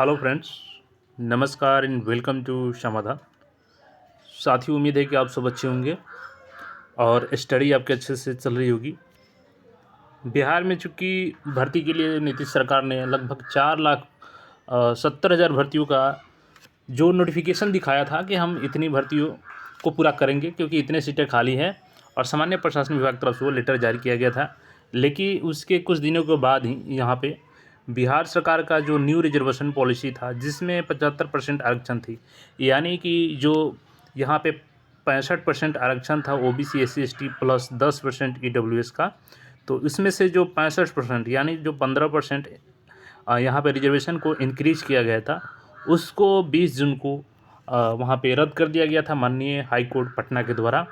Hello friends, नमस्कार and welcome to समाधान। साथियों, उम्मीद है कि आप सब अच्छे होंगे और स्टडी आपके अच्छे से चल रही होगी। बिहार में चूँकि भर्ती के लिए नीतीश सरकार ने लगभग 4,70,000 भर्तियों का जो नोटिफिकेशन दिखाया था कि हम इतनी भर्तियों को पूरा करेंगे क्योंकि इतने सीटें खाली हैं, और सामान्य प्रशासन विभाग की तरफ से वो लेटर जारी किया गया था। लेकिन उसके कुछ दिनों के बाद ही यहाँ पे बिहार सरकार का जो न्यू रिजर्वेशन पॉलिसी था, जिसमें 75% आरक्षण थी, यानी कि जो यहाँ पे 65% आरक्षण था OBC SC ST plus 10% EWS का, तो इसमें से जो 65% यानी जो 15% यहाँ पे रिजर्वेशन को इंक्रीज किया गया था, उसको 20 जून को वहाँ पे रद्द कर दिया गया था माननीय हाई कोर्ट पटना के द्वारा।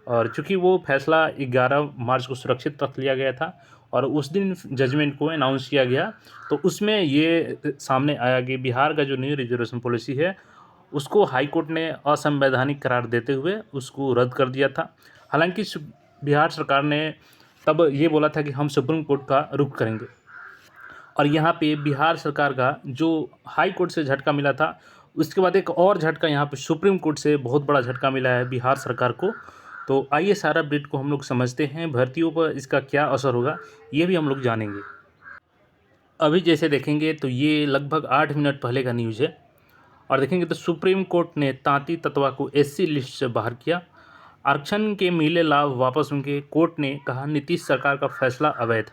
और चूँकि वो फैसला 11 मार्च को सुरक्षित रख लिया गया था और उस दिन जजमेंट को अनाउंस किया गया, तो उसमें ये सामने आया कि बिहार का जो न्यू रिजर्वेशन पॉलिसी है, उसको हाई कोर्ट ने असंवैधानिक करार देते हुए उसको रद्द कर दिया था। हालांकि बिहार सरकार ने तब ये बोला था कि हम सुप्रीम कोर्ट का रुख करेंगे, और यहाँ पे बिहार सरकार का जो हाई कोर्ट से झटका मिला था, उसके बाद एक और झटका यहाँ पे सुप्रीम कोर्ट से बहुत बड़ा झटका मिला है बिहार सरकार को। तो आइए सारा अपडेट को हम लोग समझते हैं, भर्तियों पर इसका क्या असर होगा ये भी हम लोग जानेंगे। अभी जैसे देखेंगे तो ये लगभग 8 मिनट पहले का न्यूज़ है, और देखेंगे तो सुप्रीम कोर्ट ने तांती ततवा को एससी लिस्ट से बाहर किया। आरक्षण के मिले लाभ वापस उनके, कोर्ट ने कहा नीतीश सरकार का फैसला अवैध।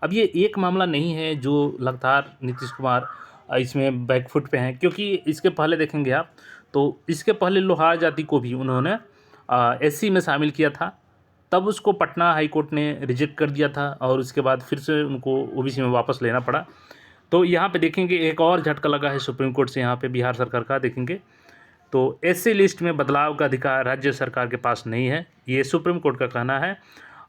अब ये एक मामला नहीं है जो लगातार नीतीश कुमार इसमें बैकफुट पे हैं, क्योंकि इसके पहले देखेंगे आप तो इसके पहले लोहार जाति को भी उन्होंने एससी में शामिल किया था, तब उसको पटना हाई कोर्ट ने रिजेक्ट कर दिया था और उसके बाद फिर से उनको ओबीसी में वापस लेना पड़ा। तो यहाँ पे देखेंगे एक और झटका लगा है सुप्रीम कोर्ट से यहाँ पे बिहार सरकार का। देखेंगे तो एससी लिस्ट में बदलाव का अधिकार राज्य सरकार के पास नहीं है, ये सुप्रीम कोर्ट का कहना है।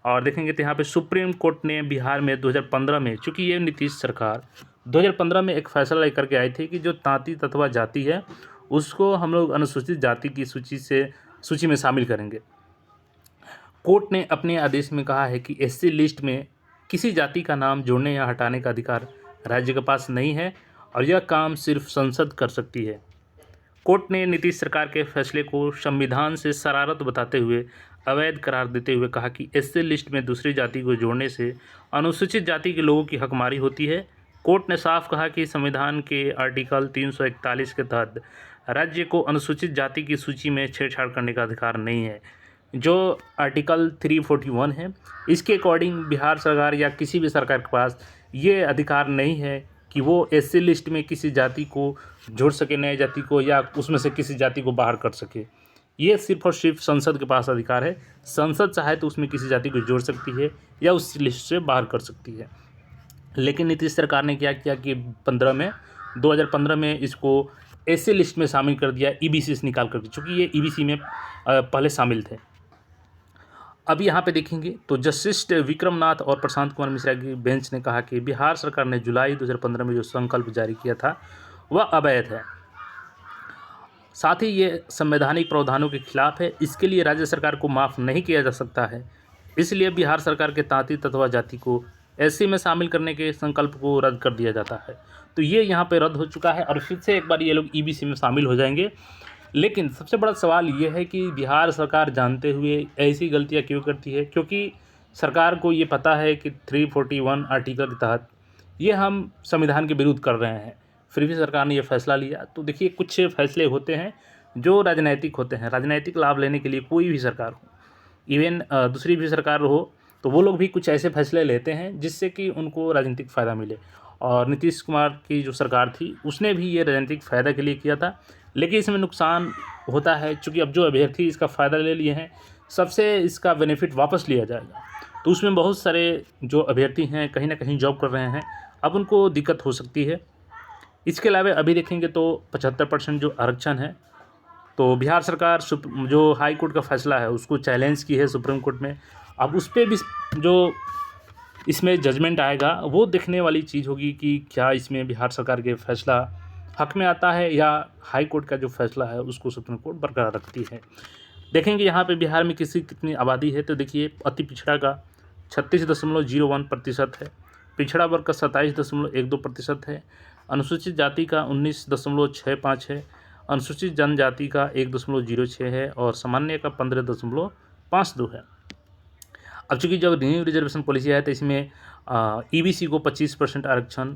और देखेंगे तो यहाँ पे सुप्रीम कोर्ट ने बिहार में 2015 में, चूँकि ये नीतीश सरकार 2015 में एक फैसला लेकर के आई थी कि जो तांती ततवा जाति है उसको हम लोग अनुसूचित जाति की सूची में शामिल करेंगे। कोर्ट ने अपने आदेश में कहा है कि एससी लिस्ट में किसी जाति का नाम जोड़ने या हटाने का अधिकार राज्य के पास नहीं है, और यह काम सिर्फ संसद कर सकती है। कोर्ट ने नीतीश सरकार के फैसले को संविधान से शरारत बताते हुए अवैध करार देते हुए कहा कि एससी लिस्ट में दूसरी जाति को जोड़ने से अनुसूचित जाति के लोगों की हकमारी होती है। कोर्ट ने साफ कहा कि संविधान के आर्टिकल 341 के तहत राज्य को अनुसूचित जाति की सूची में छेड़छाड़ करने का अधिकार नहीं है। जो आर्टिकल 341 है, इसके अकॉर्डिंग बिहार सरकार या किसी भी सरकार के पास ये अधिकार नहीं है कि वो एससी लिस्ट में किसी जाति को जोड़ सके, नए जाति को, या उसमें से किसी जाति को बाहर कर सके। ये सिर्फ और सिर्फ संसद के पास अधिकार है। संसद चाहे तो उसमें किसी जाति को जोड़ सकती है या उस लिस्ट से बाहर कर सकती है। लेकिन नीतीश सरकार ने क्या किया कि 2015 में इसको एससी लिस्ट में शामिल कर दिया, ईबीसी से निकाल करके, चूँकि ये ईबीसी में पहले शामिल थे। अब यहाँ पे देखेंगे तो जस्टिस विक्रमनाथ और प्रशांत कुमार मिश्रा की बेंच ने कहा कि बिहार सरकार ने जुलाई 2015 में जो संकल्प जारी किया था वह अवैध है, साथ ही ये संवैधानिक प्रावधानों के खिलाफ है। इसके लिए राज्य सरकार को माफ़ नहीं किया जा सकता है, इसलिए बिहार सरकार के तांती ततवा जाति को एससी में शामिल करने के संकल्प को रद्द कर दिया जाता है। तो ये यहाँ पे रद्द हो चुका है और फिर से एक बार ये लोग ईबीसी में शामिल हो जाएंगे। लेकिन सबसे बड़ा सवाल ये है कि बिहार सरकार जानते हुए ऐसी गलतियां क्यों करती है, क्योंकि सरकार को ये पता है कि 341 आर्टिकल के तहत ये हम संविधान के विरुद्ध कर रहे हैं, फिर भी सरकार ने ये फैसला लिया। तो देखिए, कुछ फैसले होते हैं जो राजनैतिक होते हैं, राजनैतिक लाभ लेने के लिए कोई भी सरकार हो, इवन दूसरी भी सरकार हो, तो वो लोग भी कुछ ऐसे फैसले लेते हैं जिससे कि उनको राजनीतिक फ़ायदा मिले। और नीतीश कुमार की जो सरकार थी उसने भी ये राजनीतिक फ़ायदा के लिए किया था, लेकिन इसमें नुकसान होता है, चूँकि अब जो अभ्यर्थी इसका फ़ायदा ले लिए हैं सबसे इसका बेनिफिट वापस लिया जाएगा, तो उसमें बहुत सारे जो अभ्यर्थी हैं कहीं ना कहीं जॉब कर रहे हैं, अब उनको दिक्कत हो सकती है। इसके अलावा अभी देखेंगे तो 75% जो आरक्षण है, तो बिहार सरकार जो हाई कोर्ट का फैसला है उसको चैलेंज की है सुप्रीम कोर्ट में। अब उस पर भी जो इसमें जजमेंट आएगा वो देखने वाली चीज़ होगी कि क्या इसमें बिहार सरकार के फैसला हक में आता है या हाई कोर्ट का जो फैसला है उसको सुप्रीम कोर्ट बरकरार रखती है। देखेंगे यहाँ पे बिहार में कितनी आबादी है, तो देखिए अति पिछड़ा का 36.01% है, पिछड़ा वर्ग का 27.12% है, अनुसूचित जाति का 19.65 है, अनुसूचित जनजाति का 1.06 है और सामान्य का 15.52 है। अब चूँकि जब न्यू रिजर्वेशन पॉलिसी है तो इसमें ईबीसी को 25% आरक्षण,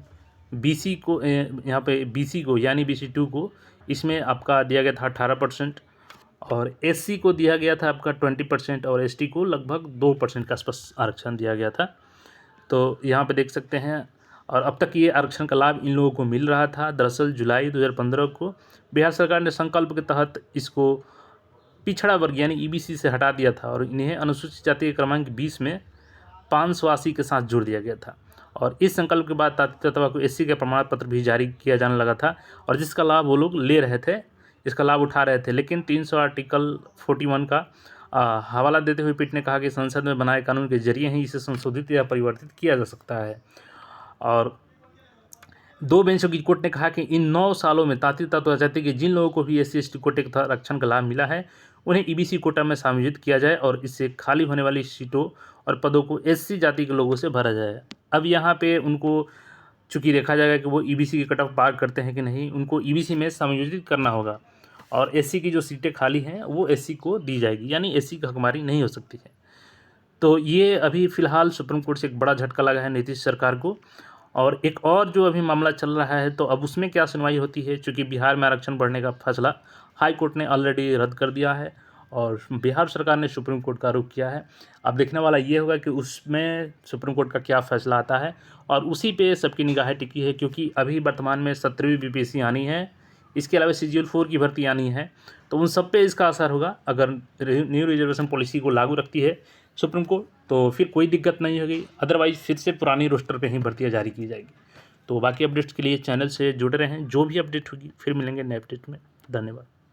बीसी को यहाँ पे बीसी को यानी BC2 को इसमें आपका दिया गया था 18% और एससी को दिया गया था आपका 20% और एसटी को लगभग 2% के आसपास आरक्षण दिया गया था। तो यहाँ पे देख सकते हैं और अब तक ये आरक्षण का लाभ इन लोगों को मिल रहा था। दरअसल जुलाई 2015 को बिहार सरकार ने संकल्प के तहत इसको पिछड़ा वर्ग यानी ईबीसी से हटा दिया था और इन्हें अनुसूचित जाति के क्रमांक 20 में 580 के साथ जोड़ दिया गया था। और इस संकल्प के बाद तात्विक तबका को एससी का प्रमाण पत्र भी जारी किया जाने लगा था और जिसका लाभ वो लोग ले रहे थे, इसका लाभ उठा रहे थे। लेकिन 300 आर्टिकल 41 का हवाला देते हुए पीठ ने कहा कि संसद में बनाए कानून के जरिए ही इसे संशोधित या परिवर्तित किया जा सकता है। और 2 बेंचों की कोर्ट ने कहा कि इन 9 सालों में तात्विक तत्व जाति के जिन लोगों को भी SC/ST कोटे के तहत आरक्षण का लाभ मिला है उन्हें ईबीसी कोटा में समायोजित किया जाए और इससे खाली होने वाली सीटों और पदों को SC जाति के लोगों से भरा जाए। अब यहाँ पे उनको चूँकि देखा जाएगा कि वो ईबीसी की कट ऑफ पार करते हैं कि नहीं, उनको ईबीसी में समायोजित करना होगा और SC की जो सीटें खाली हैं वो SC को दी जाएगी, यानी SC की हकमारी नहीं हो सकती है। तो ये अभी फ़िलहाल सुप्रीम कोर्ट से एक बड़ा झटका लगा है नीतीश सरकार को। और एक और जो अभी मामला चल रहा है तो अब उसमें क्या सुनवाई होती है, चूँकि बिहार में आरक्षण बढ़ने का फैसला हाई कोर्ट ने ऑलरेडी रद्द कर दिया है और बिहार सरकार ने सुप्रीम कोर्ट का रुख किया है। अब देखने वाला ये होगा कि उसमें सुप्रीम कोर्ट का क्या फैसला आता है और उसी पे सबकी निगाहें टिकी है, क्योंकि अभी वर्तमान में 17वीं BPSC आनी है, इसके अलावा CGL 4 की भर्ती आनी है। तो उन सब पे इसका असर होगा। अगर न्यू रिजर्वेशन पॉलिसी को लागू रखती है सुप्रीम कोर्ट तो फिर कोई दिक्कत नहीं होगी, अदरवाइज़ फिर से पुरानी रोस्टर पे ही भर्तियाँ जारी की जाएगी। तो बाकी अपडेट्स के लिए चैनल से जुड़े रहें, जो भी अपडेट होगी फिर मिलेंगे नए अपडेट में। धन्यवाद।